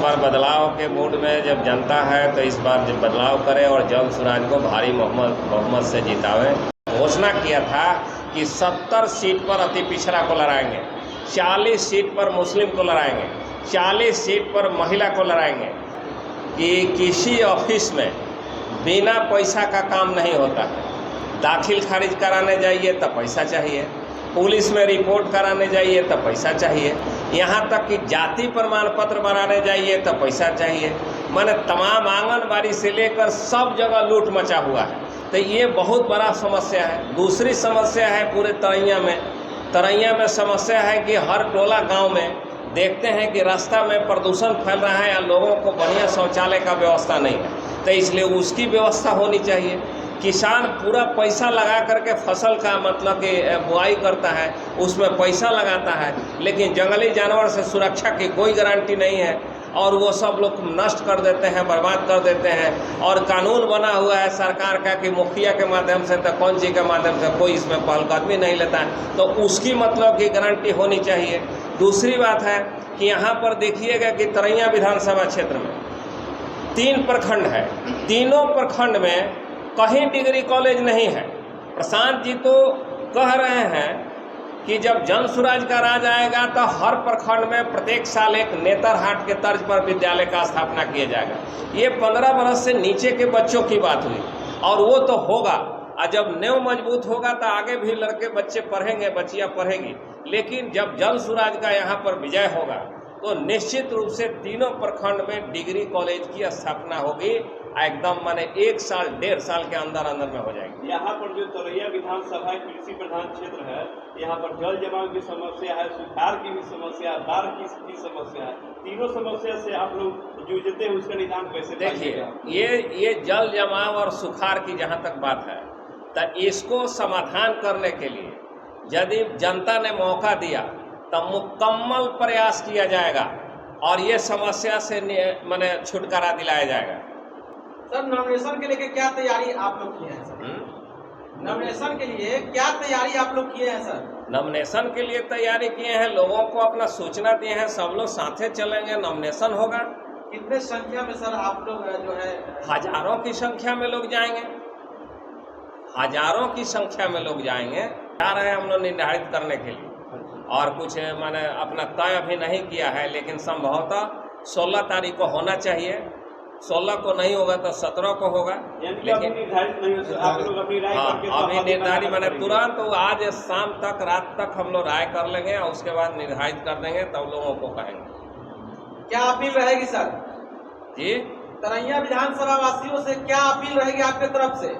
बार बदलाव के मूड में जब जनता है तो इस बार जब बदलाव करे और जन सुराज को भारी बहुमत से जितावे। घोषणा किया था कि 70 सीट पर अति पिछड़ा को लड़ाएंगे, 40 सीट पर मुस्लिम को लड़ाएंगे, 40 सीट पर महिला को लड़ाएंगे। कि किसी ऑफिस में बिना पैसा का काम नहीं होता है। दाखिल खारिज कराने जाइए तो पैसा चाहिए, पुलिस में रिपोर्ट कराने जाइए तो पैसा चाहिए, यहाँ तक कि जाति प्रमाण पत्र बनाने जाइए तो पैसा चाहिए। माने तमाम आंगनबाड़ी से लेकर सब जगह लूट मचा हुआ है। तो ये बहुत बड़ा समस्या है। दूसरी समस्या है पूरे तरैया में समस्या है कि हर टोला गांव में देखते हैं कि रास्ता में प्रदूषण फैल रहा है या लोगों को बढ़िया शौचालय का व्यवस्था नहीं है। तो इसलिए उसकी व्यवस्था होनी चाहिए। किसान पूरा पैसा लगा करके फसल का मतलब कि बुआई करता है, उसमें पैसा लगाता है, लेकिन जंगली जानवर से सुरक्षा की कोई गारंटी नहीं है और वो सब लोग नष्ट कर देते हैं, बर्बाद कर देते हैं। और कानून बना हुआ है सरकार का कि मुखिया के माध्यम से तो कौन सी के माध्यम से कोई इसमें पहलकदमी नहीं लेता है, तो उसकी मतलब की गारंटी होनी चाहिए। दूसरी बात है कि यहाँ पर देखिएगा कि तरैया विधानसभा क्षेत्र में 3 प्रखंड है, तीनों प्रखंड में कहीं डिग्री कॉलेज नहीं है। प्रशांत जी तो कह रहे हैं कि जब जन सुराज का राज आएगा तो हर प्रखंड में प्रत्येक साल एक नेतरहाट के तर्ज पर विद्यालय का स्थापना किया जाएगा। ये 15 वर्ष से नीचे के बच्चों की बात हुई और वो तो होगा। और जब नींव मजबूत होगा तो आगे भी लड़के बच्चे पढ़ेंगे, बच्चियाँ पढ़ेंगी। लेकिन जब जन सुराज का यहाँ पर विजय होगा तो निश्चित रूप से तीनों प्रखंड में डिग्री कॉलेज की स्थापना होगी। एकदम माने 1 साल 1.5 साल के अंदर में हो जाएगी। यहाँ पर जो तरैया विधानसभा कृषि प्रधान क्षेत्र है, यहाँ पर जल जमाव की समस्या है, सुखाड़ की भी समस्या है, बाढ़ की समस्या है। तीनों समस्या से आप लोग जूझते हैं, उसका निदान कैसे? देखिए ये जल जमाव और सुखाड़ की जहाँ तक बात है तो इसको समाधान करने के लिए यदि जनता ने मौका दिया तो मुकम्मल प्रयास किया जाएगा और ये समस्या से माने छुटकारा दिलाया जाएगा। सर, नॉमिनेशन के लिए क्या तैयारी आप लोग किए हैं सर? नॉमिनेशन के लिए क्या तैयारी आप लोग किए हैं सर? नॉमिनेशन के लिए तैयारी किए हैं, लोगों को अपना सूचना दिए हैं, सब लोग साथे चलेंगे, नॉमिनेशन होगा। कितने संख्या में सर आप लोग जो है? हजारों की संख्या में लोग जाएंगे, हजारों की संख्या में लोग जाएंगे। जा रहे हैं हम लोग निर्धारित करने के लिए और कुछ मैंने अपना तय अभी नहीं किया है, लेकिन संभवतः 16 तारीख को होना चाहिए। 16 को नहीं होगा तो 17 को होगा। लेकिन निर्धारित नहीं हो, आप लोग अपनी राय करके अभी निर्धारित मैंने तुरंत तो आज शाम तक रात तक हम लोग राय कर लेंगे और उसके बाद निर्धारित कर देंगे, तब लोगों को कहेंगे। क्या अपील रहेगी सर जी? तरैया विधानसभा वासियों से क्या अपील रहेगी आपके तरफ से?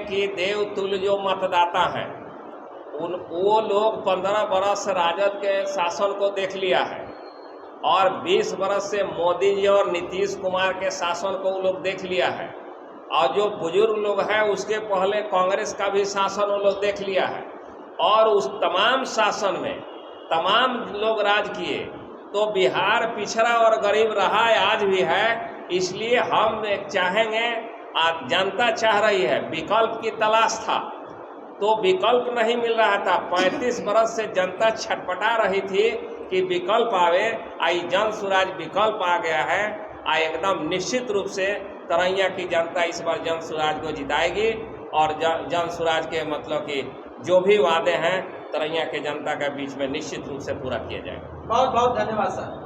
कि देव तुल्य जो मतदाता हैं वो लोग 15 बरस राजद के शासन को देख लिया है और 20 बरस से मोदी जी और नीतीश कुमार के शासन को वो लोग देख लिया है और जो बुजुर्ग लोग हैं उसके पहले कांग्रेस का भी शासन वो लोग देख लिया है और उस तमाम शासन में तमाम लोग राज किए। तो बिहार पिछड़ा और गरीब रहा है, आज भी है। इसलिए हम चाहेंगे, जनता चाह रही है, विकल्प की तलाश था तो विकल्प नहीं मिल रहा था। 35 बरस से जनता छटपटा रही थी कि विकल्प आवे। आई जन सुराज विकल्प आ गया है। एकदम निश्चित रूप से तरैया की जनता इस बार जन सुराज को जिताएगी और जन सुराज के मतलब कि जो भी वादे हैं तरैया के जनता के बीच में निश्चित रूप से पूरा किया जाएगा। बहुत बहुत धन्यवाद sir.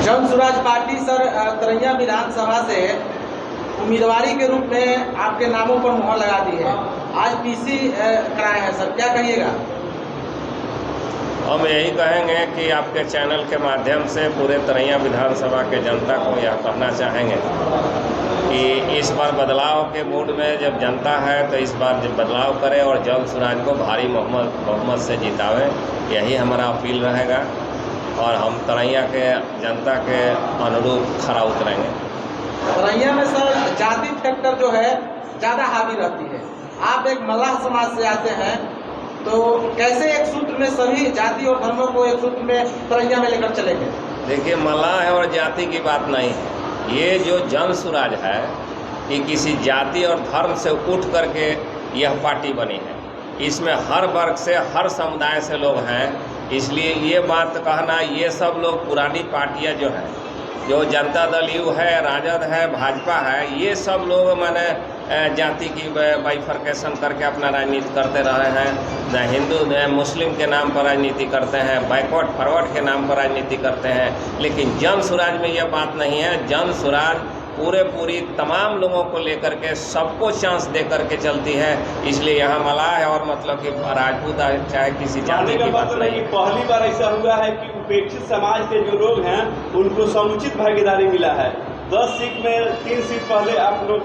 Jan Suraaj party sir Taraiya विधानसभा से उम्मीदवारी के रूप में आपके नामों पर मुहर लगा दी है, आज पीसी कराए हैं सर, क्या कहिएगा? हम यही कहेंगे कि आपके चैनल के माध्यम से पूरे तरैया विधानसभा के जनता को यह कहना चाहेंगे कि इस बार बदलाव के मूड में जब जनता है तो इस बार जब बदलाव करे और जन सुराज को भारी बहुमत से जितावे। यही हमारा अपील रहेगा और हम तरैया के जनता के अनुरूप खरा उतरेंगे। तरैया में सर जाति फैक्टर जो है ज़्यादा हावी रहती है। आप एक मल्लाह समाज से आते हैं तो कैसे एक सूत्र में सभी जाति और धर्मों को एक सूत्र में तरैया में लेकर चलेंगे? देखिए, मल्लाह और जाति की बात नहीं है। ये जो जन सुराज है ये किसी जाति और धर्म से उठ करके यह पार्टी बनी है। इसमें हर वर्ग से, हर समुदाय से लोग हैं। इसलिए ये बात कहना, ये सब लोग पुरानी पार्टियां जो हैं, जो जनता दल यू है, राजद है, भाजपा है, ये सब लोग माने जाति की बाइफर्केशन करके अपना राजनीति करते रहे हैं। न हिंदू न मुस्लिम के नाम पर राजनीति करते हैं, बैकवर्ड फॉरवर्ड के नाम पर राजनीति करते हैं। लेकिन जन स्वराज में यह बात नहीं है। जन स्वराज पूरी तमाम लोगों को लेकर के सबको चांस दे करके चलती है। इसलिए यहाँ मलाह है और मतलब कि राजपूत चाहे किसी जाति की बात नहीं। पहली बार ऐसा हुआ है कि उपेक्षित समाज के जो लोग हैं उनको समुचित भागीदारी मिला है। 10 सीट में 3 सीट पहले आप लोग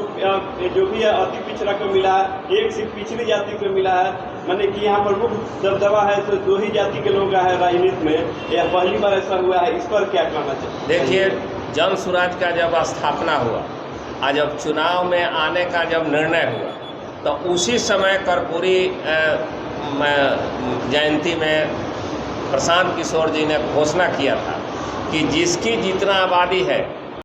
जो भी है अति पिछड़ा को मिला है, 1 सीट पिछड़ी जाति को मिला है। माने कि यहाँ पर मुख्य दबदबा है तो 2 ही जाति के लोग हैं राजनीति में। यह पहली बार ऐसा हुआ है। इस पर क्या कहना चाहिए? देखिए, जन स्वराज का जब स्थापना हुआ और जब चुनाव में आने का जब निर्णय हुआ तो उसी समय कर्पूरी जयंती में प्रशांत किशोर जी ने घोषणा किया था कि जिसकी जितना आबादी है